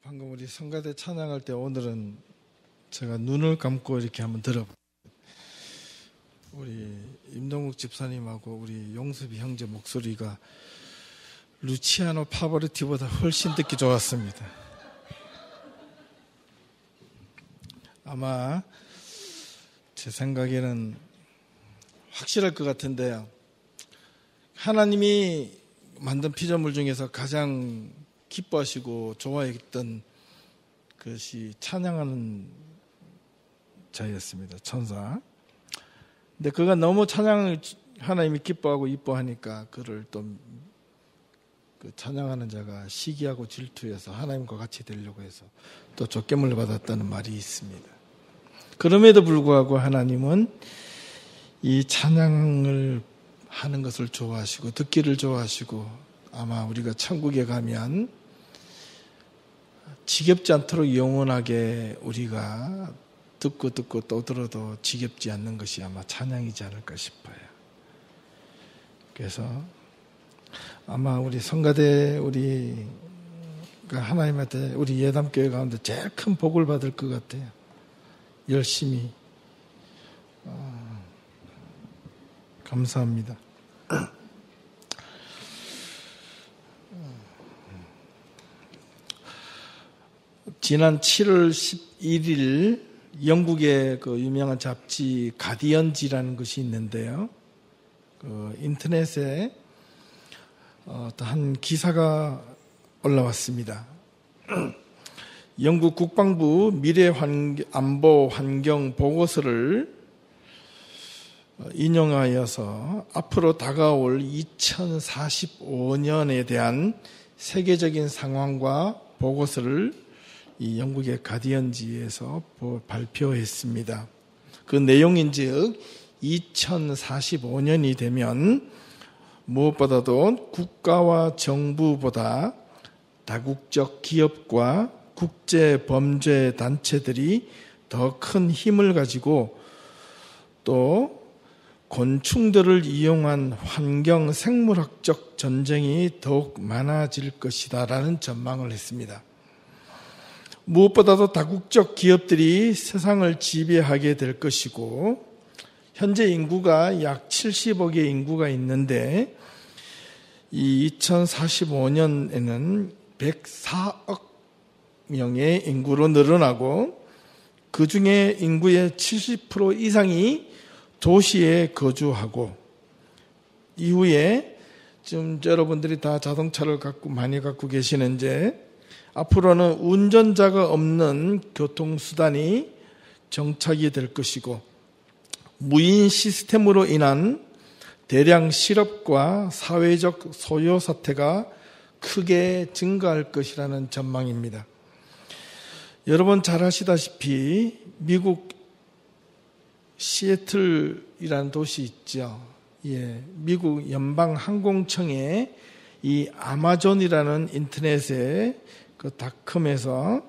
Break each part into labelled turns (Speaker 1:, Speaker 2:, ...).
Speaker 1: 방금 우리 성가대 찬양할 때 오늘은 제가 눈을 감고 이렇게 한번 들어봐요. 우리 임동욱 집사님하고 우리 용섭이 형제 목소리가 루치아노 파바로티보다 훨씬 듣기 좋았습니다. 아마 제 생각에는 확실할 것 같은데요. 하나님이 만든 피조물 중에서 가장 기뻐하시고 좋아했던 것이 찬양하는 자였습니다. 천사. 근데 그가 너무 찬양을 하나님이 기뻐하고 이뻐하니까 그를 또 그 찬양하는 자가 시기하고 질투해서 하나님과 같이 되려고 해서 또 쫓김을 받았다는 말이 있습니다. 그럼에도 불구하고 하나님은 이 찬양을 하는 것을 좋아하시고 듣기를 좋아하시고 아마 우리가 천국에 가면 지겹지 않도록 영원하게 우리가 듣고 또 들어도 지겹지 않는 것이 아마 찬양이지 않을까 싶어요. 그래서 아마 우리 성가대 우리가 하나님한테 우리 예담교회 가운데 제일 큰 복을 받을 것 같아요. 열심히 감사합니다. 지난 7월 11일 영국의 그 유명한 잡지 가디언지라는 것이 있는데요. 그 인터넷에 한 기사가 올라왔습니다. 영국 국방부 미래안보 환경 보고서를 인용하여서 앞으로 다가올 2045년에 대한 세계적인 상황과 보고서를 이 영국의 가디언지에서 발표했습니다. 그 내용인즉 2045년이 되면 무엇보다도 국가와 정부보다 다국적 기업과 국제 범죄 단체들이 더 큰 힘을 가지고 또 곤충들을 이용한 환경 생물학적 전쟁이 더욱 많아질 것이다라는 전망을 했습니다. 무엇보다도 다국적 기업들이 세상을 지배하게 될 것이고 현재 인구가 약 70억의 인구가 있는데 이 2045년에는 104억 명의 인구로 늘어나고 그 중에 인구의 70% 이상이 도시에 거주하고 이후에 지금 여러분들이 다 자동차를 많이 갖고 계시는데 앞으로는 운전자가 없는 교통수단이 정착이 될 것이고 무인 시스템으로 인한 대량 실업과 사회적 소요 사태가 크게 증가할 것이라는 전망입니다. 여러분 잘 아시다시피 미국 시애틀이라는 도시 있죠. 예, 미국 연방항공청에 이 아마존이라는 인터넷에 그 닷컴에서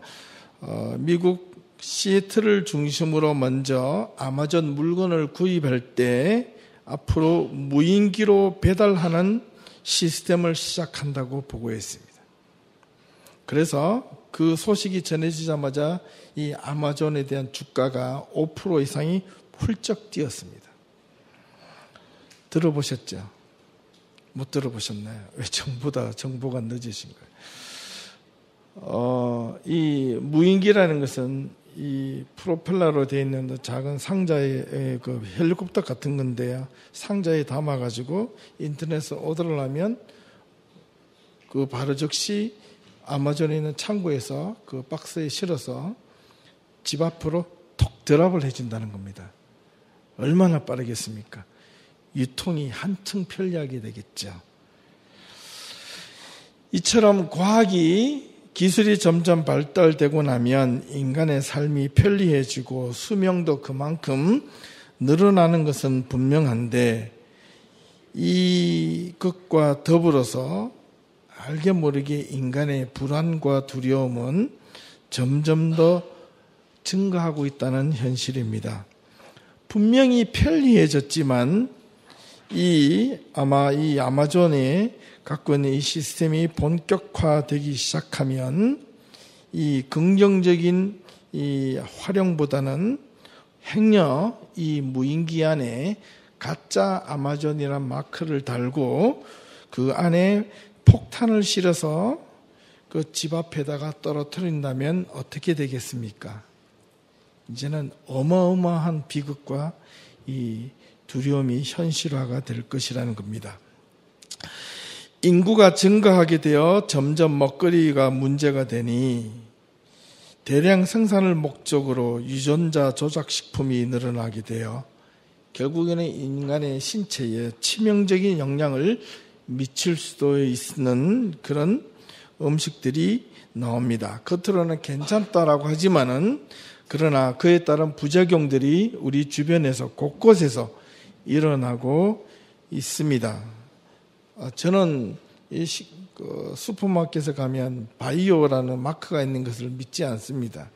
Speaker 1: 미국 시애틀을 중심으로 먼저 아마존 물건을 구입할 때 앞으로 무인기로 배달하는 시스템을 시작한다고 보고했습니다. 그래서 그 소식이 전해지자마자 이 아마존에 대한 주가가 5% 이상이 훌쩍 뛰었습니다. 들어보셨죠? 못 들어보셨나요? 왜 정보가 늦으신 거예요? 이 무인기라는 것은 이 프로펠러로 되어 있는 작은 상자에 그 헬리콥터 같은 건데요. 상자에 담아가지고 인터넷에 오더를 하면 그 바로 즉시 아마존에 있는 창고에서 그 박스에 실어서 집 앞으로 톡 드랍을 해준다는 겁니다. 얼마나 빠르겠습니까? 유통이 한층 편리하게 되겠죠. 이처럼 기술이 점점 발달되고 나면 인간의 삶이 편리해지고 수명도 그만큼 늘어나는 것은 분명한데 이것과 더불어서 알게 모르게 인간의 불안과 두려움은 점점 더 증가하고 있다는 현실입니다. 분명히 편리해졌지만 아마 이 아마존이 갖고 있는 이 시스템이 본격화되기 시작하면 이 긍정적인 이 활용보다는 행여 이 무인기 안에 가짜 아마존이란 마크를 달고 그 안에 폭탄을 실어서 그 집 앞에다가 떨어뜨린다면 어떻게 되겠습니까? 이제는 어마어마한 비극과 이 두려움이 현실화가 될 것이라는 겁니다. 인구가 증가하게 되어 점점 먹거리가 문제가 되니 대량 생산을 목적으로 유전자 조작식품이 늘어나게 되어 결국에는 인간의 신체에 치명적인 영향을 미칠 수도 있는 그런 음식들이 나옵니다. 겉으로는 괜찮다라고 하지만은 그러나 그에 따른 부작용들이 우리 주변에서 곳곳에서 일어나고 있습니다. 저는 이 슈퍼마켓에 가면 바이오라는 마크가 있는 것을 믿지 않습니다.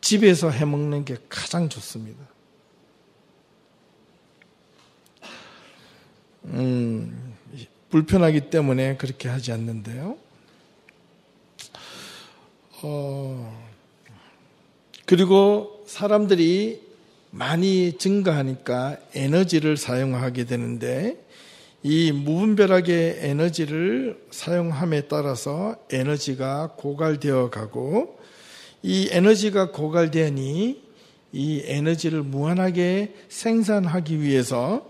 Speaker 1: 집에서 해먹는 게 가장 좋습니다. 불편하기 때문에 그렇게 하지 않는데요. 그리고 사람들이 많이 증가하니까 에너지를 사용하게 되는데 이 무분별하게 에너지를 사용함에 따라서 에너지가 고갈되어 가고 이 에너지가 고갈되니 이 에너지를 무한하게 생산하기 위해서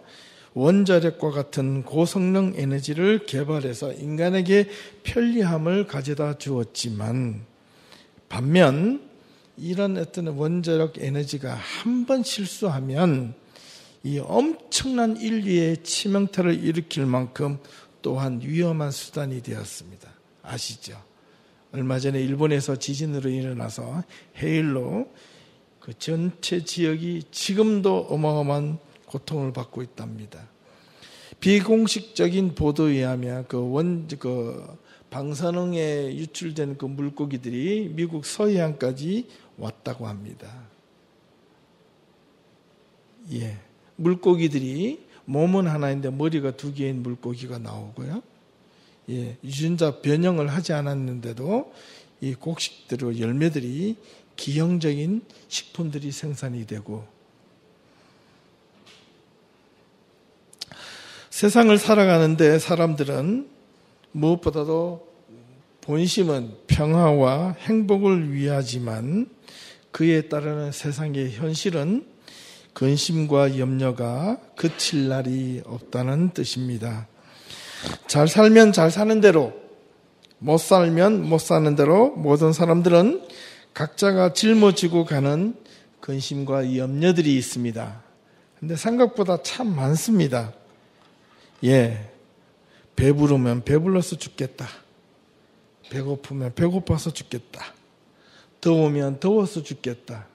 Speaker 1: 원자력과 같은 고성능 에너지를 개발해서 인간에게 편리함을 가져다 주었지만 반면 이런 어떤 원자력 에너지가 한 번 실수하면 이 엄청난 인류의 치명타를 일으킬 만큼 또한 위험한 수단이 되었습니다. 아시죠? 얼마 전에 일본에서 지진으로 일어나서 해일로 그 전체 지역이 지금도 어마어마한 고통을 받고 있답니다. 비공식적인 보도에 의하면 방사능에 유출된 그 물고기들이 미국 서해안까지 왔다고 합니다. 예. 물고기들이 몸은 하나인데 머리가 두 개인 물고기가 나오고요. 예. 유전자 변형을 하지 않았는데도 이 곡식들, 열매들이 기형적인 식품들이 생산이 되고 세상을 살아가는데 사람들은 무엇보다도 본심은 평화와 행복을 위하지만 그에 따르는 세상의 현실은 근심과 염려가 그칠 날이 없다는 뜻입니다. 잘 살면 잘 사는 대로, 못 살면 못 사는 대로 모든 사람들은 각자가 짊어지고 가는 근심과 염려들이 있습니다. 근데 생각보다 참 많습니다. 예, 배부르면 배불러서 죽겠다. 배고프면 배고파서 죽겠다. 더우면 더워서 죽겠다.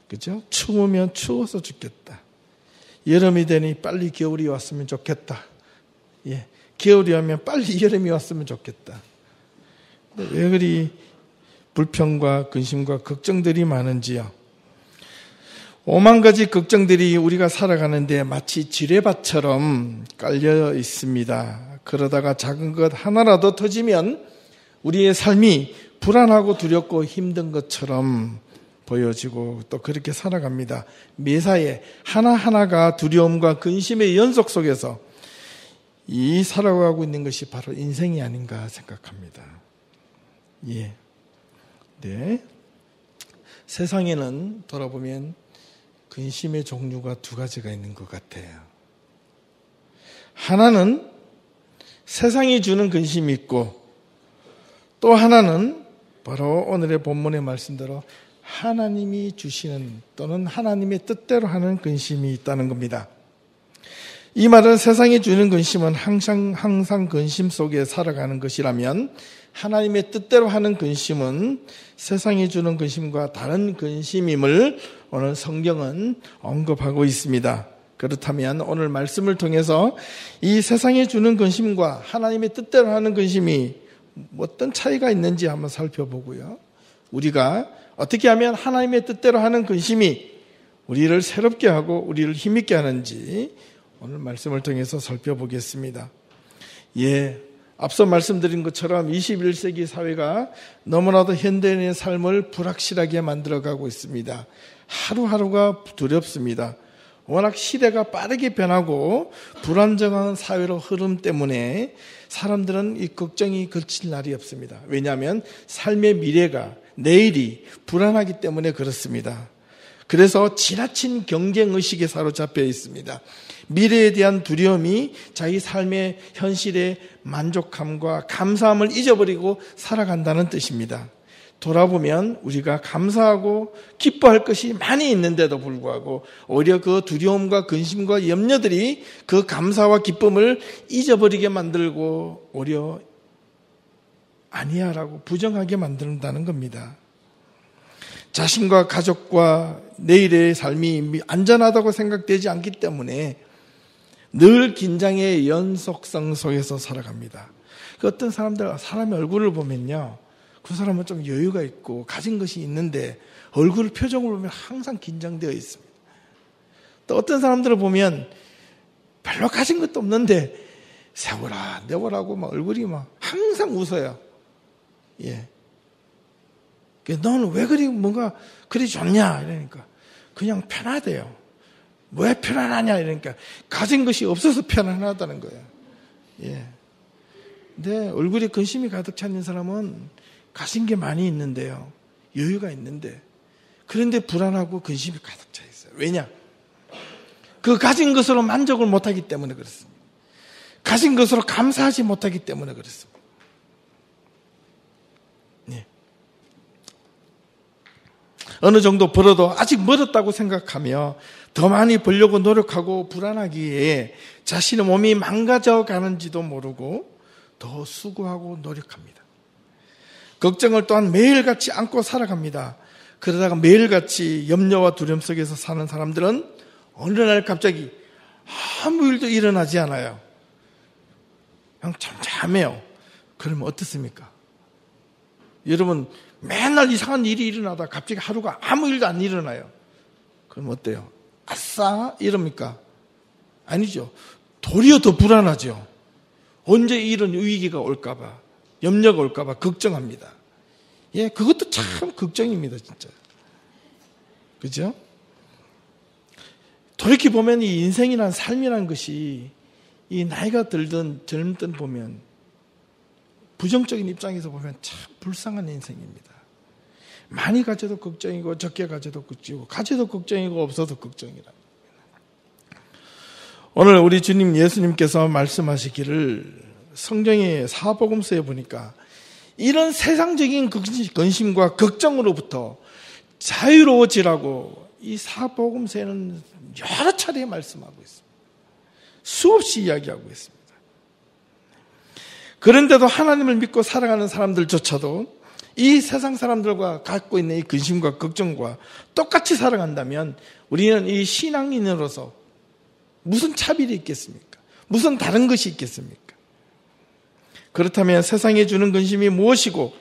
Speaker 1: 그죠? 추우면 추워서 죽겠다. 여름이 되니 빨리 겨울이 왔으면 좋겠다. 예, 겨울이 오면 빨리 여름이 왔으면 좋겠다. 왜 그리 불평과 근심과 걱정들이 많은지요? 5만 가지 걱정들이 우리가 살아가는데 마치 지뢰밭처럼 깔려 있습니다. 그러다가 작은 것 하나라도 터지면 우리의 삶이 불안하고 두렵고 힘든 것처럼 보여지고 또 그렇게 살아갑니다. 매사에 하나하나가 두려움과 근심의 연속 속에서 이 살아가고 있는 것이 바로 인생이 아닌가 생각합니다. 예. 네. 세상에는 돌아보면 근심의 종류가 두 가지가 있는 것 같아요. 하나는 세상이 주는 근심이 있고 또 하나는 바로 오늘의 본문의 말씀대로 하나님이 주시는 또는 하나님의 뜻대로 하는 근심이 있다는 겁니다. 이 말은 세상이 주는 근심은 항상 근심 속에 살아가는 것이라면 하나님의 뜻대로 하는 근심은 세상이 주는 근심과 다른 근심임을 오늘 성경은 언급하고 있습니다. 그렇다면 오늘 말씀을 통해서 이 세상이 주는 근심과 하나님의 뜻대로 하는 근심이 어떤 차이가 있는지 한번 살펴보고요. 우리가 어떻게 하면 하나님의 뜻대로 하는 근심이 우리를 새롭게 하고 우리를 힘있게 하는지 오늘 말씀을 통해서 살펴보겠습니다. 예, 앞서 말씀드린 것처럼 21세기 사회가 너무나도 현대인의 삶을 불확실하게 만들어가고 있습니다. 하루하루가 두렵습니다. 워낙 시대가 빠르게 변하고 불안정한 사회로 흐름 때문에 사람들은 이 걱정이 그칠 날이 없습니다. 왜냐하면 삶의 미래가, 내일이 불안하기 때문에 그렇습니다. 그래서 지나친 경쟁의식에 사로잡혀 있습니다. 미래에 대한 두려움이 자기 삶의 현실의 만족감과 감사함을 잊어버리고 살아간다는 뜻입니다. 돌아보면 우리가 감사하고 기뻐할 것이 많이 있는데도 불구하고 오히려 그 두려움과 근심과 염려들이 그 감사와 기쁨을 잊어버리게 만들고 오히려 아니야라고 부정하게 만든다는 겁니다. 자신과 가족과 내일의 삶이 안전하다고 생각되지 않기 때문에 늘 긴장의 연속성 속에서 살아갑니다. 그 어떤 사람의 얼굴을 보면요, 그 사람은 좀 여유가 있고 가진 것이 있는데 얼굴 표정을 보면 항상 긴장되어 있습니다. 또 어떤 사람들을 보면 별로 가진 것도 없는데 세월아 내월하고 막 얼굴이 막 항상 웃어요. 예. 너는 왜 그리 뭔가 그리 좋냐 이러니까 그냥 편하대요. 왜 편안하냐 이러니까 가진 것이 없어서 편안하다는 거예요. 예. 근데 얼굴에 근심이 가득 차 있는 사람은 가진 게 많이 있는데요, 여유가 있는데 그런데 불안하고 근심이 가득 차 있어요. 왜냐? 그 가진 것으로 만족을 못하기 때문에 그렇습니다. 가진 것으로 감사하지 못하기 때문에 그렇습니다. 네. 어느 정도 벌어도 아직 멀었다고 생각하며 더 많이 벌려고 노력하고 불안하기에 자신의 몸이 망가져 가는지도 모르고 더 수고하고 노력합니다. 걱정을 또한 매일같이 안고 살아갑니다. 그러다가 매일같이 염려와 두려움 속에서 사는 사람들은 어느 날 갑자기 아무 일도 일어나지 않아요. 그냥 잠잠해요. 그러면 어떻습니까? 여러분 맨날 이상한 일이 일어나다 갑자기 하루가 아무 일도 안 일어나요. 그럼 어때요? 아싸 이럽니까? 아니죠. 도리어 더 불안하죠. 언제 이런 위기가 올까봐, 염려가 올까봐 걱정합니다. 예, 그것도 참 걱정입니다, 진짜. 그죠? 돌이켜보면 이 인생이란 삶이란 것이 이 나이가 들든 젊든 보면 부정적인 입장에서 보면 참 불쌍한 인생입니다. 많이 가져도 걱정이고 적게 가져도 걱정이고 가져도 걱정이고 없어도 걱정이라. 오늘 우리 주님 예수님께서 말씀하시기를 성경의 사복음서에 보니까 이런 세상적인 근심과 걱정으로부터 자유로워지라고 이 사복음서에는 여러 차례 말씀하고 있습니다. 수없이 이야기하고 있습니다. 그런데도 하나님을 믿고 살아가는 사람들조차도 이 세상 사람들과 갖고 있는 이 근심과 걱정과 똑같이 살아간다면 우리는 이 신앙인으로서 무슨 차별이 있겠습니까? 무슨 다른 것이 있겠습니까? 그렇다면 세상에 주는 근심이 무엇이고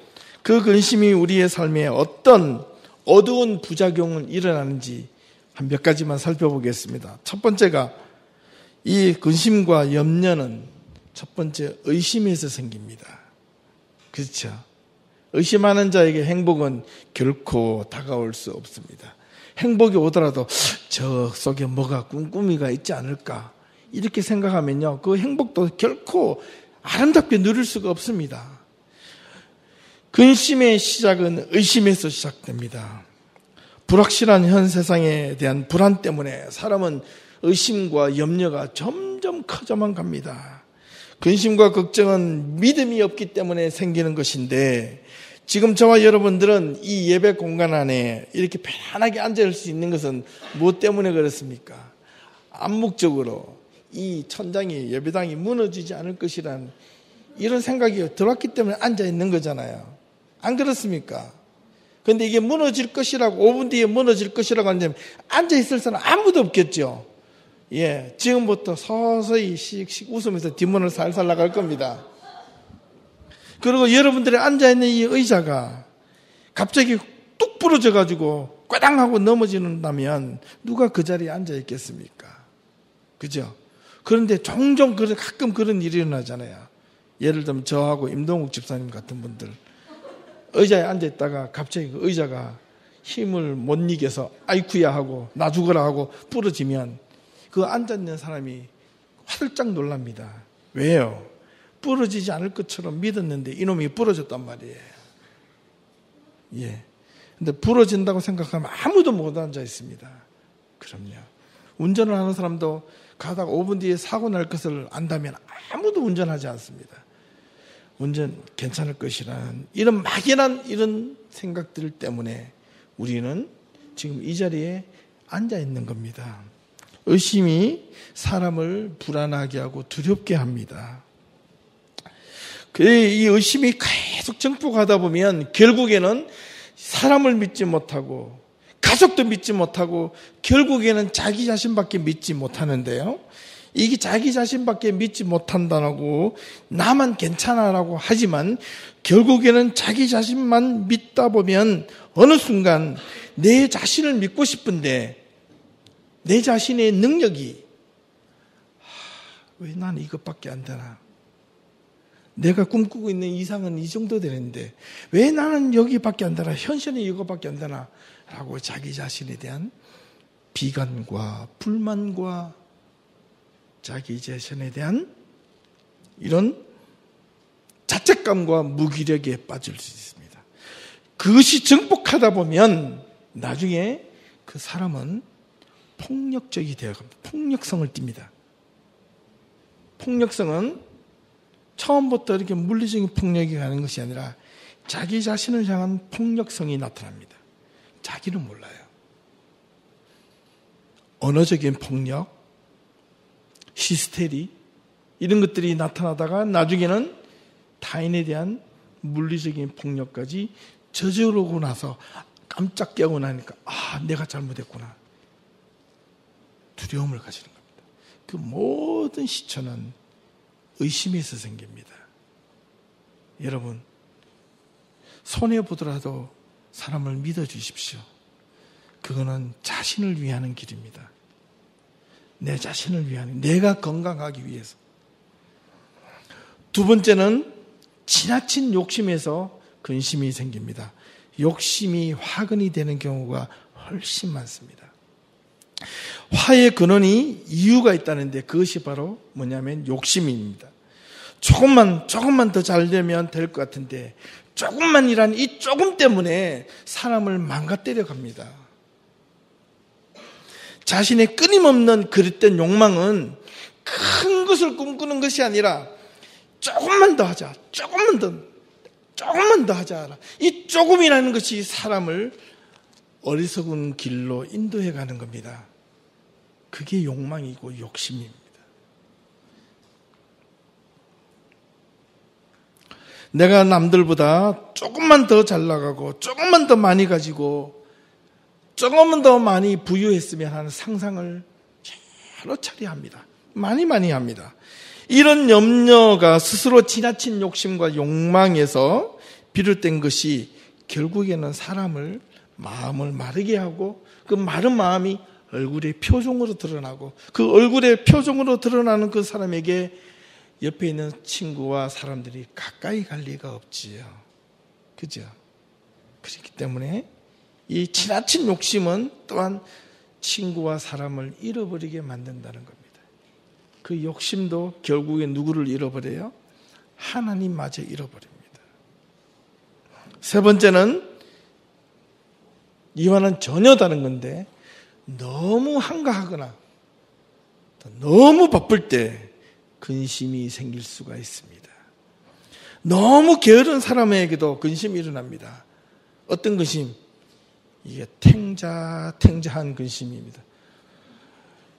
Speaker 1: 그 근심이 우리의 삶에 어떤 어두운 부작용은 일어나는지 한 몇 가지만 살펴보겠습니다. 첫 번째가 이 근심과 염려는 첫 번째 의심에서 생깁니다. 그렇죠? 의심하는 자에게 행복은 결코 다가올 수 없습니다. 행복이 오더라도 저 속에 뭐가 꿍꿍이가 있지 않을까 이렇게 생각하면요, 그 행복도 결코 아름답게 누릴 수가 없습니다. 근심의 시작은 의심에서 시작됩니다. 불확실한 현 세상에 대한 불안 때문에 사람은 의심과 염려가 점점 커져만 갑니다. 근심과 걱정은 믿음이 없기 때문에 생기는 것인데 지금 저와 여러분들은 이 예배 공간 안에 이렇게 편안하게 앉을 수 있는 것은 무엇 때문에 그렇습니까? 암묵적으로 이 천장이, 예배당이 무너지지 않을 것이란 이런 생각이 들었기 때문에 앉아 있는 거잖아요. 안 그렇습니까? 그런데 이게 무너질 것이라고, 5분 뒤에 무너질 것이라고 하는데 앉아 있을 사람 아무도 없겠죠. 예, 지금부터 서서히 씩씩 웃으면서 뒷문을 살살 나갈 겁니다. 그리고 여러분들이 앉아있는 이 의자가 갑자기 뚝 부러져가지고 꽈당하고 넘어지는다면 누가 그 자리에 앉아있겠습니까? 그죠? 그런데 종종 가끔 그런 일이 일어나잖아요. 예를 들면 저하고 임동욱 집사님 같은 분들 의자에 앉아있다가 갑자기 그 의자가 힘을 못 이겨서 아이쿠야 하고 나 죽어라 하고 부러지면 그 앉아있는 사람이 화들짝 놀랍니다. 왜요? 부러지지 않을 것처럼 믿었는데 이놈이 부러졌단 말이에요. 예. 근데 부러진다고 생각하면 아무도 못 앉아 있습니다. 그럼요. 운전을 하는 사람도 가다가 5분 뒤에 사고 날 것을 안다면 아무도 운전하지 않습니다. 운전 괜찮을 것이라는 이런 막연한 이런 생각들 때문에 우리는 지금 이 자리에 앉아 있는 겁니다. 의심이 사람을 불안하게 하고 두렵게 합니다. 이 의심이 계속 증폭하다 보면 결국에는 사람을 믿지 못하고 가족도 믿지 못하고 결국에는 자기 자신밖에 믿지 못하는데요. 이게 자기 자신밖에 믿지 못한다고 나만 괜찮아라고 하지만 결국에는 자기 자신만 믿다 보면 어느 순간 내 자신을 믿고 싶은데 내 자신의 능력이 왜 나는 이것밖에 안 되나? 내가 꿈꾸고 있는 이상은 이 정도 되는데 왜 나는 여기밖에 안 되나? 현실은 이것밖에 안 되나? 라고 자기 자신에 대한 비관과 불만과 자기 자신에 대한 이런 자책감과 무기력에 빠질 수 있습니다. 그것이 증폭하다 보면 나중에 그 사람은 폭력적이 되어갑니다. 폭력성을 띱니다. 폭력성은 처음부터 이렇게 물리적인 폭력이 가는 것이 아니라 자기 자신을 향한 폭력성이 나타납니다. 자기는 몰라요. 언어적인 폭력, 히스테리 이런 것들이 나타나다가 나중에는 타인에 대한 물리적인 폭력까지 저지르고 나서 깜짝 깨고 나니까 내가 잘못했구나. 두려움을 가지는 겁니다. 그 모든 시초는 의심에서 생깁니다. 여러분, 손해보더라도 사람을 믿어주십시오. 그거는 자신을 위하는 길입니다. 내 자신을 위하는, 내가 건강하기 위해서. 두 번째는 지나친 욕심에서 근심이 생깁니다. 욕심이 화근이 되는 경우가 훨씬 많습니다. 화의 근원이 이유가 있다는데 그것이 바로 뭐냐면 욕심입니다. 조금만 더 잘 되면 될 것 같은데 조금만이란 이 조금 때문에 사람을 망가뜨려 갑니다. 자신의 끊임없는 그릇된 욕망은 큰 것을 꿈꾸는 것이 아니라 조금만 더 하자, 조금만 더 하자. 이 조금이라는 것이 사람을 어리석은 길로 인도해 가는 겁니다. 그게 욕망이고 욕심입니다. 내가 남들보다 조금만 더 잘 나가고 조금만 더 많이 가지고 조금만 더 많이 부유했으면 하는 상상을 여러 차례 합니다. 많이 합니다. 이런 염려가 스스로 지나친 욕심과 욕망에서 비롯된 것이 결국에는 사람을 마음을 마르게 하고 그 마른 마음이 얼굴의 표정으로 드러나고 그 얼굴의 표정으로 드러나는 그 사람에게 옆에 있는 친구와 사람들이 가까이 갈 리가 없지요. 그죠? 그렇기 때문에 이 지나친 욕심은 또한 친구와 사람을 잃어버리게 만든다는 겁니다. 그 욕심도 결국에 누구를 잃어버려요? 하나님마저 잃어버립니다. 세 번째는 이와는 전혀 다른 건데 너무 한가하거나 너무 바쁠 때 근심이 생길 수가 있습니다. 너무 게으른 사람에게도 근심이 일어납니다. 어떤 근심? 이게 탱자한 근심입니다.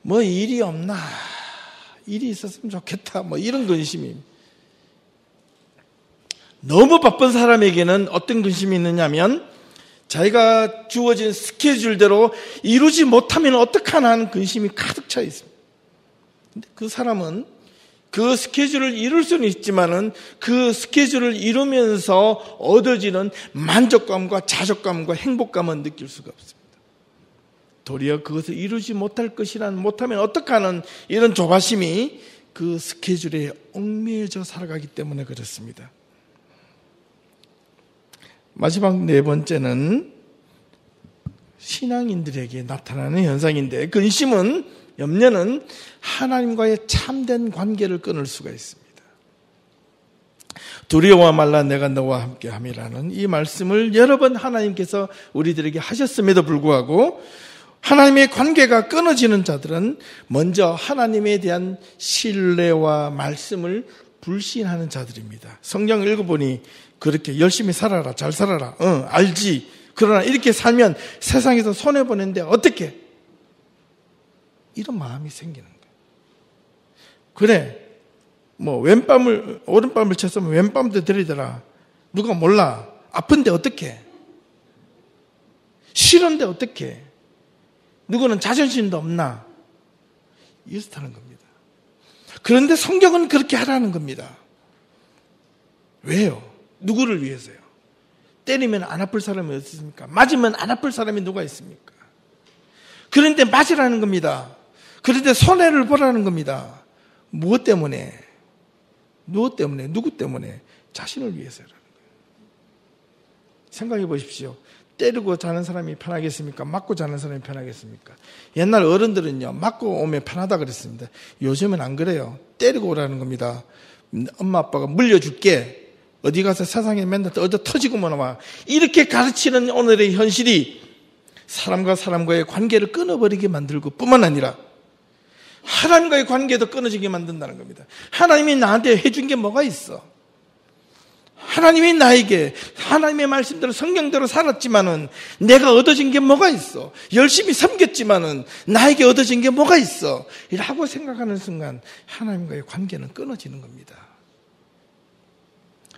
Speaker 1: 뭐 일이 없나? 일이 있었으면 좋겠다. 뭐 이런 근심입니다. 너무 바쁜 사람에게는 어떤 근심이 있느냐면 자기가 주어진 스케줄대로 이루지 못하면 어떡하나 하는 근심이 가득 차 있습니다. 근데 그 사람은 그 스케줄을 이룰 수는 있지만은 그 스케줄을 이루면서 얻어지는 만족감과 자족감과 행복감은 느낄 수가 없습니다. 도리어 그것을 이루지 못할 것이란 못하면 어떡하는 이런 조바심이 그 스케줄에 얽매여져 살아가기 때문에 그렇습니다. 마지막 네 번째는 신앙인들에게 나타나는 현상인데, 근심은, 염려는 하나님과의 참된 관계를 끊을 수가 있습니다. 두려워 말라 내가 너와 함께 함이라는 이 말씀을 여러 번 하나님께서 우리들에게 하셨음에도 불구하고 하나님의 관계가 끊어지는 자들은 먼저 하나님에 대한 신뢰와 말씀을 불신하는 자들입니다. 성경 읽어보니 그렇게 열심히 살아라, 잘 살아라, 알지. 그러나 이렇게 살면 세상에서 손해보는데 어떻게? 이런 마음이 생기는 거예요. 그래, 오른밤을 쳤으면 왼밤도 들이더라. 누가 몰라. 아픈데 어떻게? 싫은데 어떻게? 누구는 자존심도 없나? 이렇다는 겁니다. 그런데 성경은 그렇게 하라는 겁니다. 왜요? 누구를 위해서요? 때리면 안 아플 사람이 어디 있습니까? 맞으면 안 아플 사람이 누가 있습니까? 그런데 맞으라는 겁니다. 그런데 손해를 보라는 겁니다. 무엇 때문에? 누구 때문에? 자신을 위해서라는 거예요. 생각해 보십시오. 때리고 자는 사람이 편하겠습니까? 맞고 자는 사람이 편하겠습니까? 옛날 어른들은요, 맞고 오면 편하다 그랬습니다. 요즘은 안 그래요. 때리고 오라는 겁니다. 엄마 아빠가 물려줄게. 어디 가서 세상에 맨날 얻어 터지고만 와. 이렇게 가르치는 오늘의 현실이 사람과 사람과의 관계를 끊어버리게 만들고 뿐만 아니라 하나님과의 관계도 끊어지게 만든다는 겁니다. 하나님이 나한테 해준 게 뭐가 있어? 하나님이 나에게 하나님의 말씀대로 성경대로 살았지만은 내가 얻어진 게 뭐가 있어? 열심히 섬겼지만은 나에게 얻어진 게 뭐가 있어? 라고 생각하는 순간 하나님과의 관계는 끊어지는 겁니다.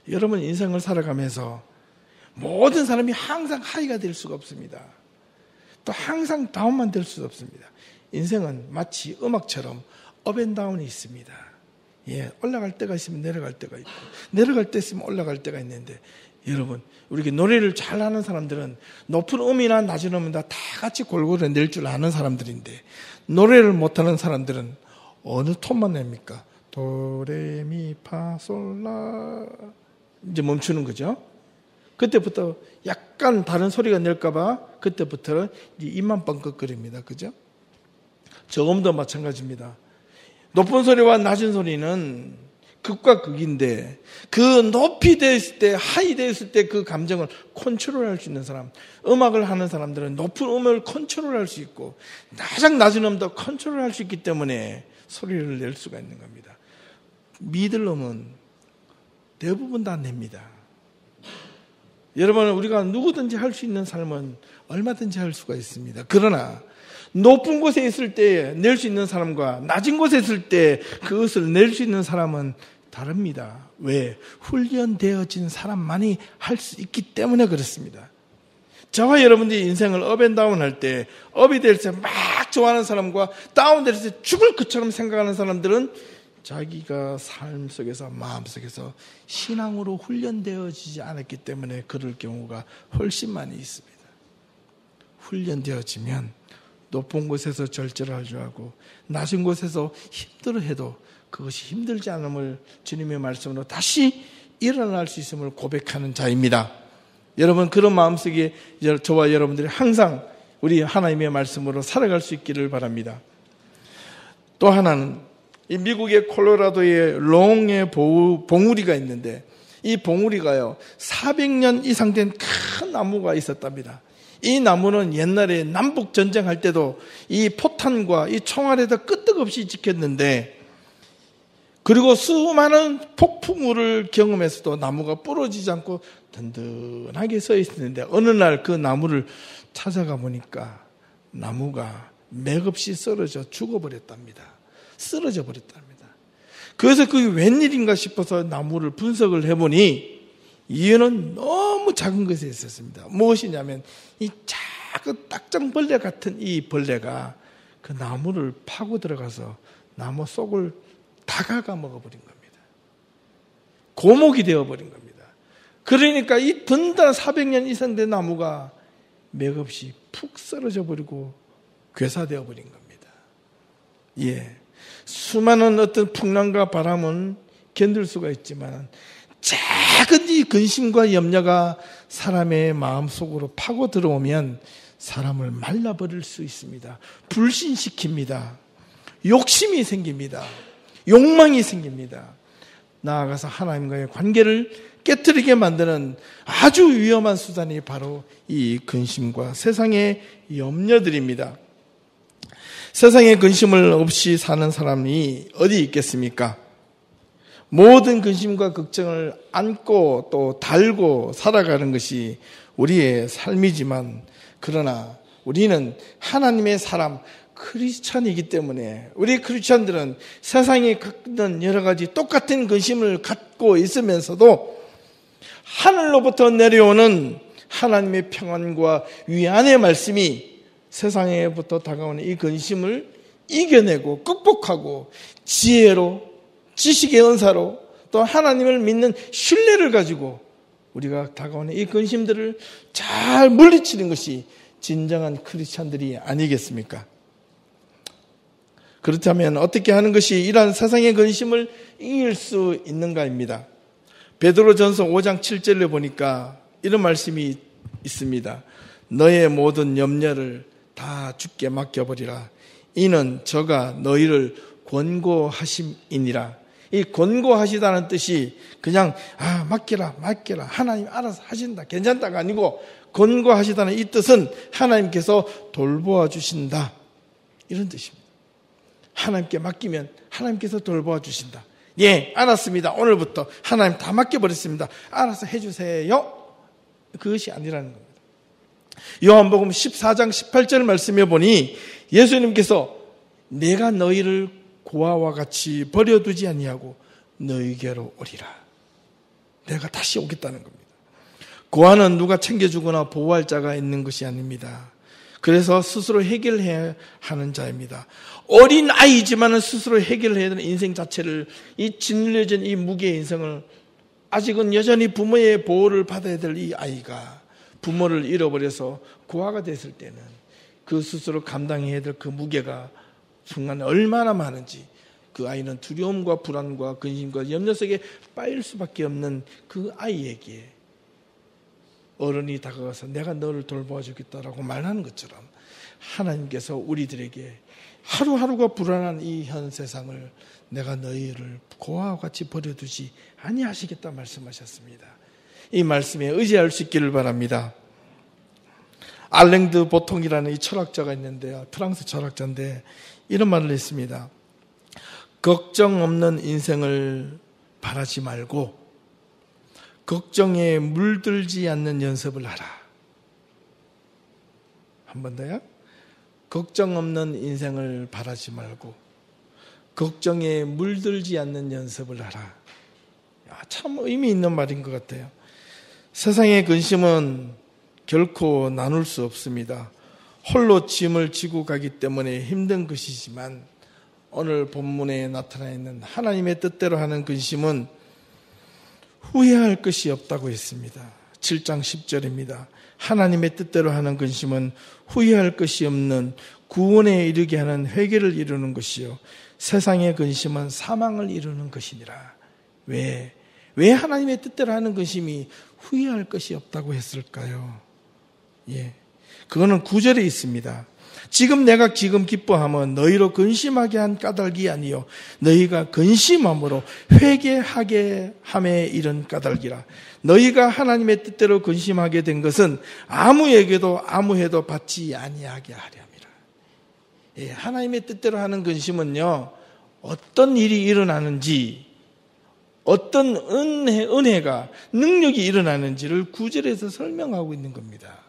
Speaker 1: 여러분 인생을 살아가면서 모든 사람이 항상 하이가 될 수가 없습니다. 또 항상 다운만 될 수도 없습니다. 인생은 마치 음악처럼 업앤다운이 있습니다. 예, 올라갈 때가 있으면 내려갈 때가 있고 내려갈 때 있으면 올라갈 때가 있는데, 여러분 우리 노래를 잘하는 사람들은 높은 음이나 낮은 음이나 다 같이 골고루 낼 줄 아는 사람들인데, 노래를 못하는 사람들은 어느 톤만 냅니까? 도레미파솔라 이제 멈추는 거죠. 그때부터 약간 다른 소리가 낼까봐 그때부터 입만 뻥긋거립니다. 그죠? 저음도 마찬가지입니다. 높은 소리와 낮은 소리는 극과 극인데, 그 높이 되었을 때, 하이 되었을 때 그 감정을 컨트롤할 수 있는 사람, 음악을 하는 사람들은 높은 음을 컨트롤할 수 있고 가장 낮은 음도 컨트롤할 수 있기 때문에 소리를 낼 수가 있는 겁니다. 미들 음은 대부분 다 냅니다. 여러분, 우리가 누구든지 할 수 있는 삶은 얼마든지 할 수가 있습니다. 그러나 높은 곳에 있을 때 낼 수 있는 사람과 낮은 곳에 있을 때 그것을 낼 수 있는 사람은 다릅니다. 왜? 훈련되어진 사람만이 할 수 있기 때문에 그렇습니다. 저와 여러분들이 인생을 업앤다운 할 때, 업이 될 때 막 좋아하는 사람과 다운 될 때 죽을 것처럼 생각하는 사람들은 자기가 삶 속에서, 마음 속에서 신앙으로 훈련되어지지 않았기 때문에 그럴 경우가 훨씬 많이 있습니다. 훈련되어지면 높은 곳에서 절제를 줄 알고 낮은 곳에서 힘들어해도 그것이 힘들지 않음을 주님의 말씀으로 다시 일어날 수 있음을 고백하는 자입니다. 여러분, 그런 마음속에 저와 여러분들이 항상 우리 하나님의 말씀으로 살아갈 수 있기를 바랍니다. 또 하나는 이 미국의 콜로라도의 롱의 봉우리가 있는데, 이 봉우리가요 400년 이상 된 큰 나무가 있었답니다. 이 나무는 옛날에 남북 전쟁할 때도 이 포탄과 이 총알에다 끄떡없이 지켰는데, 그리고 수많은 폭풍우를 경험해서도 나무가 부러지지 않고 든든하게 서 있었는데, 어느 날 그 나무를 찾아가 보니까 나무가 맥없이 쓰러져 죽어버렸답니다. 쓰러져 버렸답니다. 그래서 그게 웬일인가 싶어서 나무를 분석을 해보니 이유는 너무 작은 것에 있었습니다. 무엇이냐면 이 작은 딱정벌레 같은 이 벌레가 그 나무를 파고 들어가서 나무 속을 다가가 먹어버린 겁니다. 고목이 되어버린 겁니다. 그러니까 이 든든한 400년 이상 된 나무가 맥없이 푹 쓰러져 버리고 괴사되어 버린 겁니다. 예. 수많은 어떤 풍랑과 바람은 견딜 수가 있지만 작은 이 근심과 염려가 사람의 마음속으로 파고 들어오면 사람을 말라버릴 수 있습니다. 불신시킵니다. 욕심이 생깁니다. 욕망이 생깁니다. 나아가서 하나님과의 관계를 깨트리게 만드는 아주 위험한 수단이 바로 이 근심과 세상의 염려들입니다. 세상의 근심을 없이 사는 사람이 어디 있겠습니까? 모든 근심과 걱정을 안고 또 달고 살아가는 것이 우리의 삶이지만, 그러나 우리는 하나님의 사람 크리스찬이기 때문에 우리 크리스찬들은 세상에 갖는 여러 가지 똑같은 근심을 갖고 있으면서도 하늘로부터 내려오는 하나님의 평안과 위안의 말씀이 세상에부터 다가오는 이 근심을 이겨내고 극복하고 지혜로, 지식의 은사로, 또 하나님을 믿는 신뢰를 가지고 우리가 다가오는 이 근심들을 잘 물리치는 것이 진정한 크리스찬들이 아니겠습니까? 그렇다면 어떻게 하는 것이 이러한 세상의 근심을 이길 수 있는가입니다. 베드로전서 5장 7절에 보니까 이런 말씀이 있습니다. 너의 모든 염려를 다 주께 맡겨버리라. 이는 저가 너희를 권고하심이니라. 이 권고하시다는 뜻이 그냥 맡기라 하나님 알아서 하신다 괜찮다가 아니고, 권고하시다는 이 뜻은 하나님께서 돌보아 주신다 이런 뜻입니다. 하나님께 맡기면 하나님께서 돌보아 주신다. 예, 알았습니다. 오늘부터 하나님 다 맡겨버렸습니다. 알아서 해주세요. 그것이 아니라는 겁니다. 요한복음 14장 18절 말씀해 보니 예수님께서 내가 너희를 고아와 같이 버려두지 아니하고 너희에게로 오리라. 내가 다시 오겠다는 겁니다. 고아는 누가 챙겨주거나 보호할 자가 있는 것이 아닙니다. 그래서 스스로 해결해야 하는 자입니다. 어린 아이지만 스스로 해결해야 되는 인생 자체를, 이 짓눌려진 이 무게의 인생을 아직은 여전히 부모의 보호를 받아야 될 이 아이가 부모를 잃어버려서 고아가 됐을 때는 그 스스로 감당해야 될 그 무게가 순간에 얼마나 많은지, 그 아이는 두려움과 불안과 근심과 염려 속에 빠질 수밖에 없는 그 아이에게 어른이 다가가서 내가 너를 돌보아 주겠다라고 말하는 것처럼 하나님께서 우리들에게 하루하루가 불안한 이 현 세상을 내가 너희를 고아와 같이 버려두지 아니하시겠다 말씀하셨습니다. 이 말씀에 의지할 수 있기를 바랍니다. 알랭드 보통이라는 이 철학자가 있는데요, 프랑스 철학자인데 이런 말을 했습니다. 걱정 없는 인생을 바라지 말고 걱정에 물들지 않는 연습을 하라. 한 번 더요. 걱정 없는 인생을 바라지 말고 걱정에 물들지 않는 연습을 하라. 참 의미 있는 말인 것 같아요. 세상의 근심은 결코 나눌 수 없습니다. 홀로 짐을 지고 가기 때문에 힘든 것이지만, 오늘 본문에 나타나 있는 하나님의 뜻대로 하는 근심은 후회할 것이 없다고 했습니다. 7장 10절입니다. 하나님의 뜻대로 하는 근심은 후회할 것이 없는 구원에 이르게 하는 회개를 이루는 것이요, 세상의 근심은 사망을 이루는 것이니라. 왜 하나님의 뜻대로 하는 근심이 후회할 것이 없다고 했을까요? 그거는 9절에 있습니다. 지금 내가 지금 기뻐함은 너희로 근심하게 한 까닭이 아니요 너희가 근심함으로 회개하게 함에 이른 까닭이라. 너희가 하나님의 뜻대로 근심하게 된 것은 아무에게도 아무해도 받지 아니하게 하렵니다. 하나님의 뜻대로 하는 근심은요, 어떤 일이 일어나는지, 어떤 은혜가, 능력이 일어나는지를 9절에서 설명하고 있는 겁니다.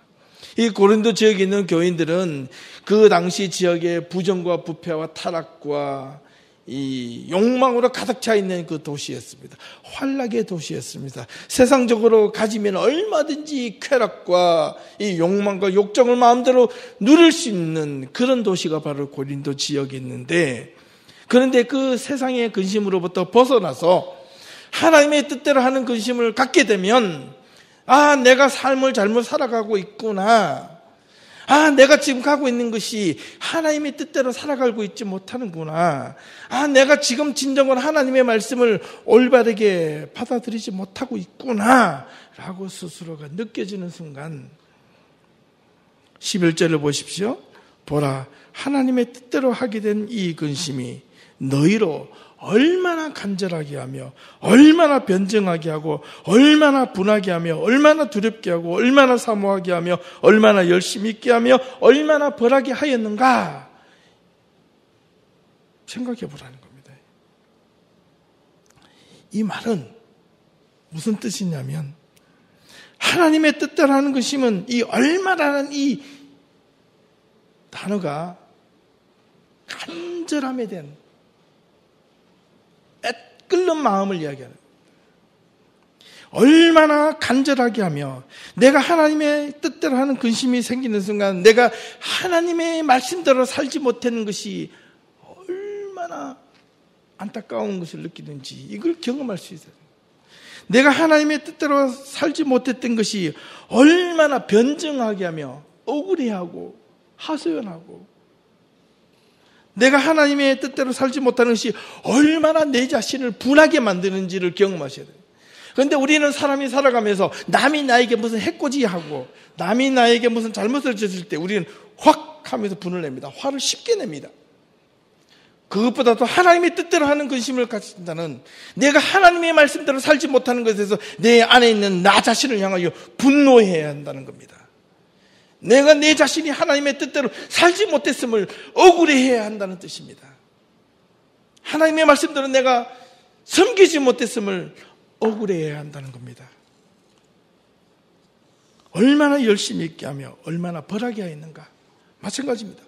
Speaker 1: 이 고린도 지역에 있는 교인들은 그 당시 지역의 부정과 부패와 타락과 이 욕망으로 가득 차 있는 그 도시였습니다. 환락의 도시였습니다. 세상적으로 가지면 얼마든지 쾌락과 이 욕망과 욕정을 마음대로 누릴 수 있는 그런 도시가 바로 고린도 지역에 있는데, 그런데 그 세상의 근심으로부터 벗어나서 하나님의 뜻대로 하는 근심을 갖게 되면, 내가 삶을 잘못 살아가고 있구나. 내가 지금 가고 있는 것이 하나님의 뜻대로 살아가고 있지 못하는구나. 내가 지금 진정으로 하나님의 말씀을 올바르게 받아들이지 못하고 있구나 라고 스스로가 느껴지는 순간 11절을 보십시오. 보라, 하나님의 뜻대로 하게 된 이 근심이 너희로 얼마나 간절하게 하며 얼마나 변증하게 하고 얼마나 분하게 하며 얼마나 두렵게 하고 얼마나 사모하게 하며 얼마나 열심히 있게 하며 얼마나 벌하게 하였는가 생각해 보라는 겁니다. 이 말은 무슨 뜻이냐면 하나님의 뜻대로 하는 것이면 이 얼마라는 이 단어가 간절함에 대한 끓는 마음을 이야기하는 얼마나 간절하게 하며 내가 하나님의 뜻대로 하는 근심이 생기는 순간 내가 하나님의 말씀대로 살지 못하는 것이 얼마나 안타까운 것을 느끼는지 이걸 경험할 수 있어요. 내가 하나님의 뜻대로 살지 못했던 것이 얼마나 변증하게 하며 억울해하고 하소연하고 내가 하나님의 뜻대로 살지 못하는 것이 얼마나 내 자신을 분하게 만드는지를 경험하셔야 돼요. 그런데 우리는 사람이 살아가면서 남이 나에게 무슨 해코지하고 남이 나에게 무슨 잘못을 졌을 때 우리는 확 하면서 분을 냅니다. 화를 쉽게 냅니다. 그것보다도 하나님의 뜻대로 하는 근심을 가진다는 내가 하나님의 말씀대로 살지 못하는 것에서 내 안에 있는 나 자신을 향하여 분노해야 한다는 겁니다. 내가 내 자신이 하나님의 뜻대로 살지 못했음을 억울해해야 한다는 뜻입니다. 하나님의 말씀대로 내가 섬기지 못했음을 억울해해야 한다는 겁니다. 얼마나 열심히 있게 하며 얼마나 벌하게 하였는가 마찬가지입니다.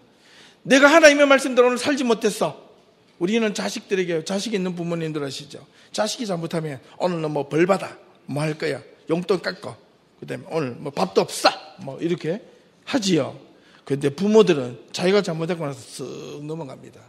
Speaker 1: 내가 하나님의 말씀대로는 살지 못했어. 우리는 자식들에게 자식 있는 부모님들 아시죠? 자식이 잘못하면 오늘 너 뭐 벌 받아 뭐 할 거야 용돈 깎고 그다음에 오늘 뭐 밥도 없어 뭐 이렇게 하지요. 그런데 부모들은 자기가 잘못하고 나서 쓱 넘어갑니다.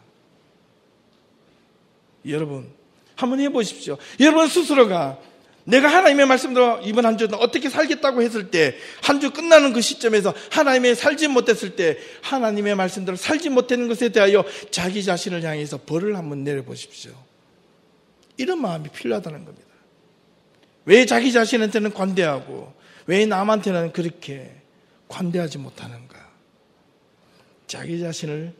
Speaker 1: 여러분 한번 해보십시오. 여러분 스스로가 내가 하나님의 말씀대로 이번 한 주는 어떻게 살겠다고 했을 때 한 주 끝나는 그 시점에서 하나님의 살지 못했을 때 하나님의 말씀대로 살지 못하는 것에 대하여 자기 자신을 향해서 벌을 한번 내려보십시오. 이런 마음이 필요하다는 겁니다. 왜 자기 자신한테는 관대하고 왜 남한테는 그렇게 관대하지 못하는가? 자기 자신을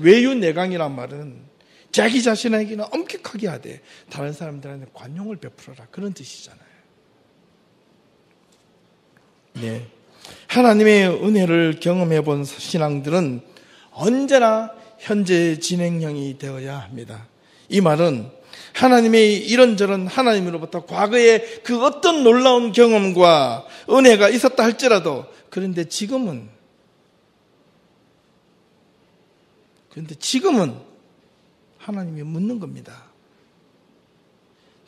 Speaker 1: 외유내강이란 말은 자기 자신에게는 엄격하게 하되 다른 사람들한테 관용을 베풀어라 그런 뜻이잖아요. 네, 하나님의 은혜를 경험해 본 신앙들은 언제나 현재 진행형이 되어야 합니다. 이 말은 하나님의 이런저런 하나님으로부터 과거에 그 어떤 놀라운 경험과 은혜가 있었다 할지라도 그런데 지금은 하나님이 묻는 겁니다.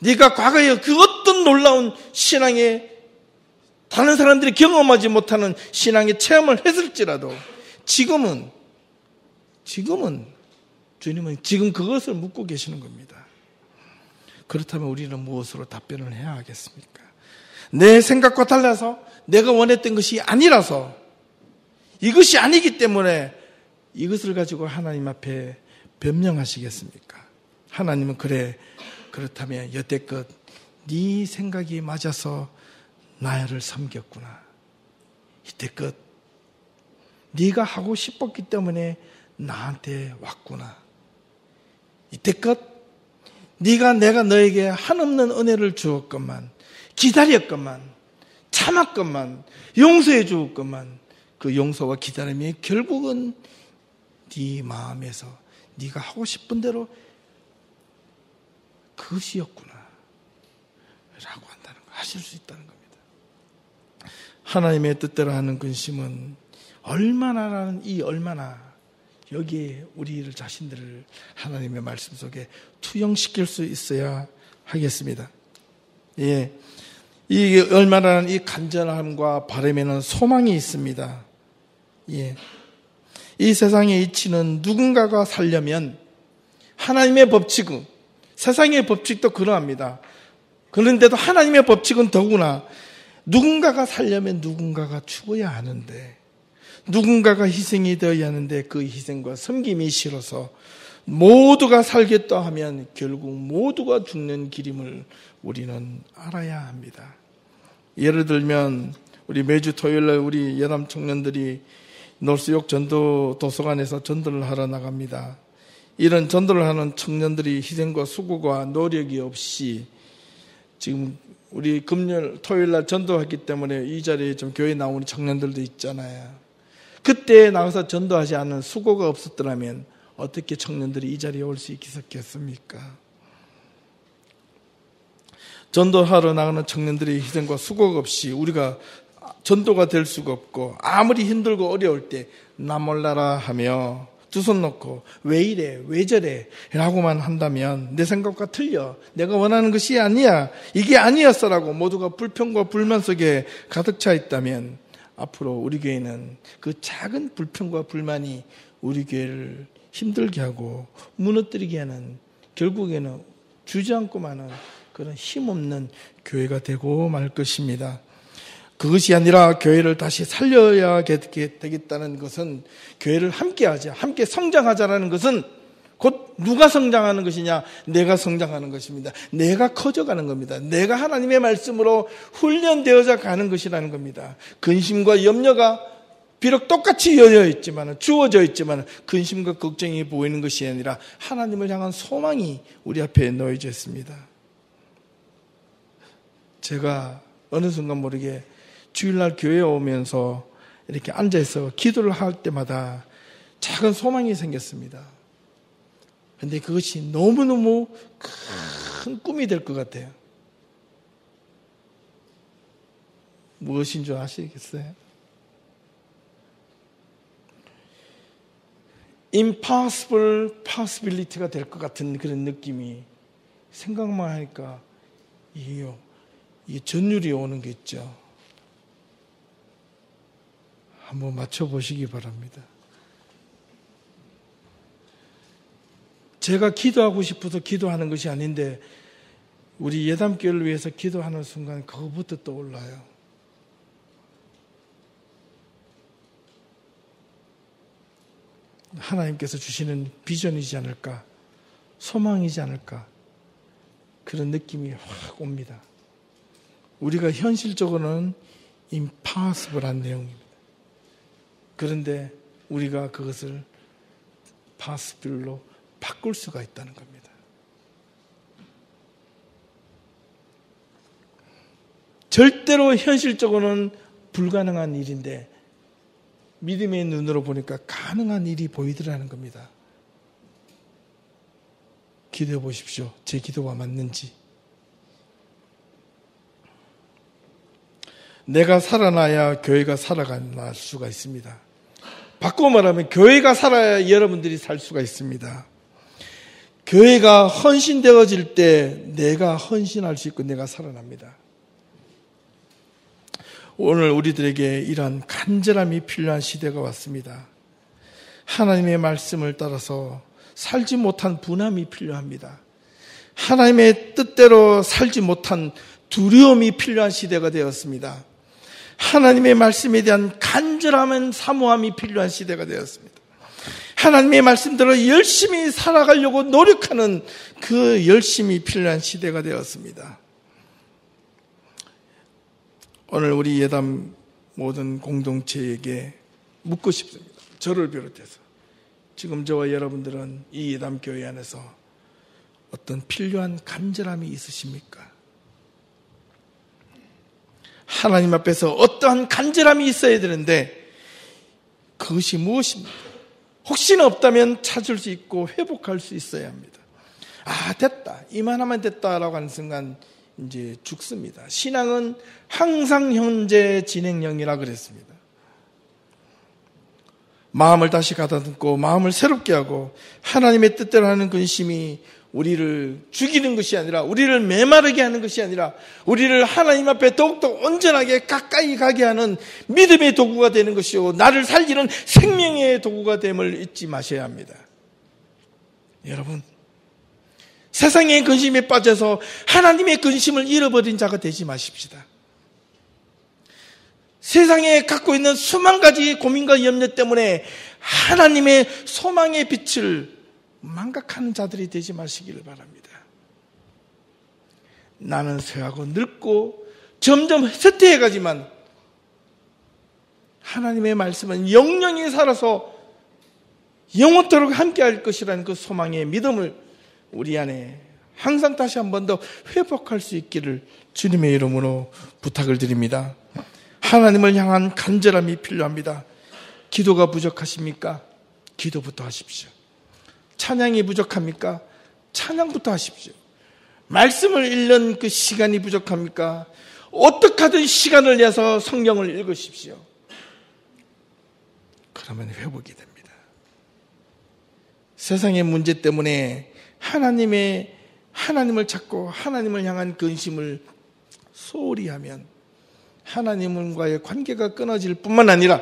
Speaker 1: 네가 과거에 그 어떤 놀라운 신앙의 다른 사람들이 경험하지 못하는 신앙의 체험을 했을지라도 지금은 주님은 지금 그것을 묻고 계시는 겁니다. 그렇다면 우리는 무엇으로 답변을 해야 하겠습니까? 내 생각과 달라서 내가 원했던 것이 아니라서 이것이 아니기 때문에 이것을 가지고 하나님 앞에 변명하시겠습니까? 하나님은 그렇다면 여태껏 네 생각이 맞아서 나를 섬겼구나. 이때껏 네가 하고 싶었기 때문에 나한테 왔구나. 이때껏 네가 내가 너에게 한없는 은혜를 주었건만 기다렸건만 참았건만 용서해 주었건만 그 용서와 기다림이 결국은 네 마음에서 네가 하고 싶은 대로 그것이었구나 라고 한다는 거 하실 수 있다는 겁니다. 하나님의 뜻대로 하는 근심은 얼마나 여기에 우리를 자신들을 하나님의 말씀 속에 투영시킬 수 있어야 하겠습니다. 예, 이 얼마나 이 간절함과 바람에는 소망이 있습니다. 예, 이 세상의 이치는 누군가가 살려면 하나님의 법칙은 세상의 법칙도 그러합니다. 그런데도 하나님의 법칙은 더구나 누군가가 살려면 누군가가 죽어야 하는데, 누군가가 희생이 되어야 하는데 그 희생과 섬김이 싫어서 모두가 살겠다 하면 결국 모두가 죽는 길임을 우리는 알아야 합니다. 예를 들면 우리 매주 토요일날 우리 예남 청년들이 놀수역 전도 도서관에서 전도를 하러 나갑니다. 이런 전도를 하는 청년들이 희생과 수고가 노력이 없이 지금 우리 금요일 토요일날 전도했기 때문에 이 자리에 좀 교회 나오는 청년들도 있잖아요. 그때 나가서 전도하지 않은 수고가 없었더라면 어떻게 청년들이 이 자리에 올 수 있겠습니까? 전도하러 나가는 청년들의 희생과 수고가 없이 우리가 전도가 될 수가 없고, 아무리 힘들고 어려울 때 나 몰라라 하며 두 손 놓고 왜 이래 왜 저래 라고만 한다면 내 생각과 틀려, 내가 원하는 것이 아니야, 이게 아니었어라고 모두가 불평과 불만 속에 가득 차 있다면 앞으로 우리 교회는 그 작은 불평과 불만이 우리 교회를 힘들게 하고 무너뜨리게 하는, 결국에는 주저앉고 마는 그런 힘없는 교회가 되고 말 것입니다. 그것이 아니라 교회를 다시 살려야 되겠다는 것은, 교회를 함께 하자, 함께 성장하자라는 것은 곧 누가 성장하는 것이냐? 내가 성장하는 것입니다. 내가 커져가는 겁니다. 내가 하나님의 말씀으로 훈련되어져 가는 것이라는 겁니다. 근심과 염려가 비록 똑같이 주어져 있지만 근심과 걱정이 보이는 것이 아니라 하나님을 향한 소망이 우리 앞에 놓여져 있습니다. 제가 어느 순간 모르게 주일날 교회에 오면서 이렇게 앉아서 기도를 할 때마다 작은 소망이 생겼습니다. 그런데 그것이 너무너무 큰 꿈이 될 것 같아요. 무엇인 줄 아시겠어요? impossible possibility가 될 것 같은 그런 느낌이, 생각만 하니까 이게 전율이 오는 게 있죠. 한번 맞춰보시기 바랍니다. 제가 기도하고 싶어서 기도하는 것이 아닌데 우리 예담교회를 위해서 기도하는 순간 그거부터 떠올라요. 하나님께서 주시는 비전이지 않을까, 소망이지 않을까, 그런 느낌이 확 옵니다. 우리가 현실적으로는 impossible한 내용입니다. 그런데 우리가 그것을 possible로 바꿀 수가 있다는 겁니다. 절대로 현실적으로는 불가능한 일인데 믿음의 눈으로 보니까 가능한 일이 보이더라는 겁니다. 기도해 보십시오. 제 기도가 맞는지. 내가 살아나야 교회가 살아갈 수가 있습니다. 바꾸어 말하면 교회가 살아야 여러분들이 살 수가 있습니다. 교회가 헌신되어질 때 내가 헌신할 수 있고 내가 살아납니다. 오늘 우리들에게 이러한 간절함이 필요한 시대가 왔습니다. 하나님의 말씀을 따라서 살지 못한 분함이 필요합니다. 하나님의 뜻대로 살지 못한 두려움이 필요한 시대가 되었습니다. 하나님의 말씀에 대한 간절함은 사모함이 필요한 시대가 되었습니다. 하나님의 말씀대로 열심히 살아가려고 노력하는 그 열심이 필요한 시대가 되었습니다. 오늘 우리 예담 모든 공동체에게 묻고 싶습니다. 저를 비롯해서 지금 저와 여러분들은 이 예담 교회 안에서 어떤 필요한 간절함이 있으십니까? 하나님 앞에서 어떠한 간절함이 있어야 되는데 그것이 무엇입니까? 혹시나 없다면 찾을 수 있고 회복할 수 있어야 합니다. 아, 됐다, 이만하면 됐다라고 하는 순간 이제 죽습니다. 신앙은 항상 현재 진행형이라 그랬습니다. 마음을 다시 가다듬고 마음을 새롭게 하고 하나님의 뜻대로 하는 근심이 우리를 죽이는 것이 아니라, 우리를 메마르게 하는 것이 아니라 우리를 하나님 앞에 더욱더 온전하게 가까이 가게 하는 믿음의 도구가 되는 것이요, 나를 살리는 생명의 도구가 됨을 잊지 마셔야 합니다. 여러분, 세상의 근심에 빠져서 하나님의 근심을 잃어버린 자가 되지 마십시다. 세상에 갖고 있는 수만 가지 고민과 염려 때문에 하나님의 소망의 빛을 망각하는 자들이 되지 마시기를 바랍니다. 나는 쇠하고 늙고 점점 쇠퇴해가지만 하나님의 말씀은 영영이 살아서 영원토록 함께할 것이라는 그 소망의 믿음을 우리 안에 항상 다시 한 번 더 회복할 수 있기를 주님의 이름으로 부탁을 드립니다. 하나님을 향한 간절함이 필요합니다. 기도가 부족하십니까? 기도부터 하십시오. 찬양이 부족합니까? 찬양부터 하십시오. 말씀을 읽는 그 시간이 부족합니까? 어떻게 하든 시간을 내서 성경을 읽으십시오. 그러면 회복이 됩니다. 세상의 문제 때문에 하나님을 찾고 하나님을 향한 근심을 소홀히 하면 하나님과의 관계가 끊어질 뿐만 아니라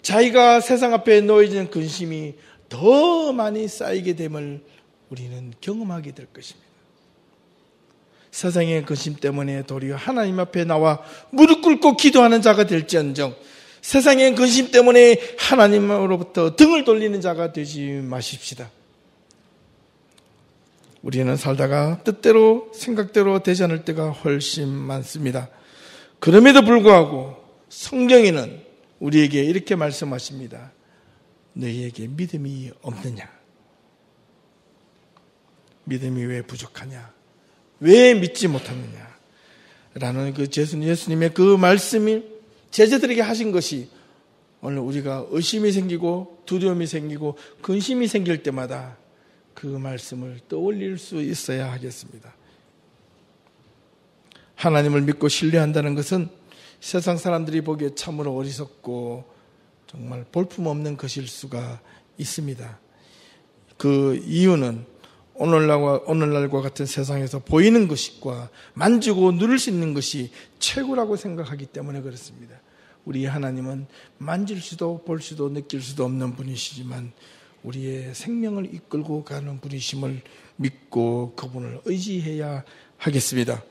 Speaker 1: 자기가 세상 앞에 놓여지는 근심이 더 많이 쌓이게 됨을 우리는 경험하게 될 것입니다. 세상의 근심 때문에 도리어 하나님 앞에 나와 무릎 꿇고 기도하는 자가 될지언정 세상의 근심 때문에 하나님으로부터 등을 돌리는 자가 되지 마십시다. 우리는 살다가 뜻대로 생각대로 되지 않을 때가 훨씬 많습니다. 그럼에도 불구하고 성경에는 우리에게 이렇게 말씀하십니다. 너희에게 믿음이 없느냐? 믿음이 왜 부족하냐? 왜 믿지 못하느냐? 라는 그 예수님의 그 말씀이 제자들에게 하신 것이 오늘 우리가 의심이 생기고 두려움이 생기고 근심이 생길 때마다 그 말씀을 떠올릴 수 있어야 하겠습니다. 하나님을 믿고 신뢰한다는 것은 세상 사람들이 보기에 참으로 어리석고 정말 볼품없는 것일 수가 있습니다. 그 이유는 오늘날과 같은 세상에서 보이는 것과 만지고 누릴 수 있는 것이 최고라고 생각하기 때문에 그렇습니다. 우리 하나님은 만질 수도 볼 수도 느낄 수도 없는 분이시지만 우리의 생명을 이끌고 가는 분이심을 믿고 그분을 의지해야 하겠습니다.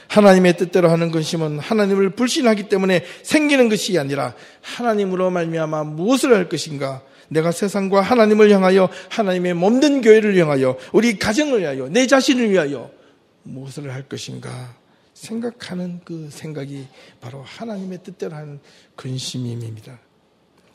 Speaker 1: 하나님의 뜻대로 하는 근심은 하나님을 불신하기 때문에 생기는 것이 아니라 하나님으로 말미암아 무엇을 할 것인가? 내가 세상과 하나님을 향하여 하나님의 몸된 교회를 향하여 우리 가정을 위하여 내 자신을 위하여 무엇을 할 것인가 생각하는 그 생각이 바로 하나님의 뜻대로 하는 근심입니다.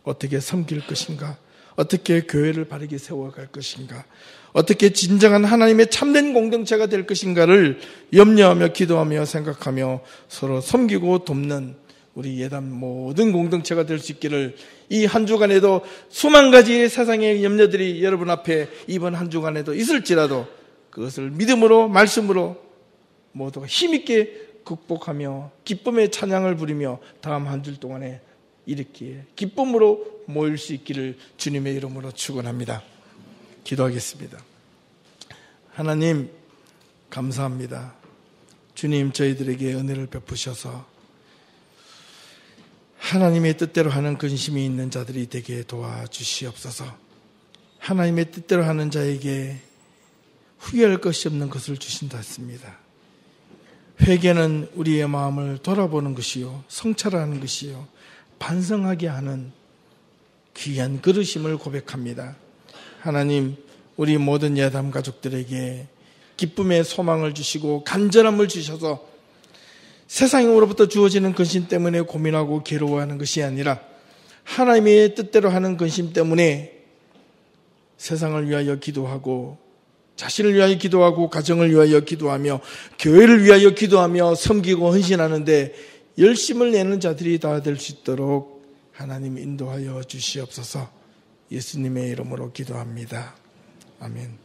Speaker 1: 어떻게 섬길 것인가? 어떻게 교회를 바르게 세워갈 것인가? 어떻게 진정한 하나님의 참된 공동체가 될 것인가를 염려하며 기도하며 생각하며 서로 섬기고 돕는 우리 예단 모든 공동체가 될 수 있기를 이 한 주간에도 수만 가지의 세상의 염려들이 여러분 앞에 이번 한 주간에도 있을지라도 그것을 믿음으로 말씀으로 모두 힘있게 극복하며 기쁨의 찬양을 부리며 다음 한 주 동안에 이렇게 기쁨으로 모일 수 있기를 주님의 이름으로 축원합니다. 기도하겠습니다. 하나님 감사합니다. 주님 저희들에게 은혜를 베푸셔서 하나님의 뜻대로 하는 근심이 있는 자들이 되게 도와주시옵소서. 하나님의 뜻대로 하는 자에게 후회할 것이 없는 것을 주신다 했습니다. 회개는 우리의 마음을 돌아보는 것이요 성찰하는 것이요 반성하게 하는 귀한 그릇임을 고백합니다. 하나님 우리 모든 예담 가족들에게 기쁨의 소망을 주시고 간절함을 주셔서 세상으로부터 주어지는 근심 때문에 고민하고 괴로워하는 것이 아니라 하나님의 뜻대로 하는 근심 때문에 세상을 위하여 기도하고 자신을 위하여 기도하고 가정을 위하여 기도하며 교회를 위하여 기도하며 섬기고 헌신하는데 열심을 내는 자들이 다 될 수 있도록 하나님 인도하여 주시옵소서. 예수님의 이름으로 기도합니다. 아멘.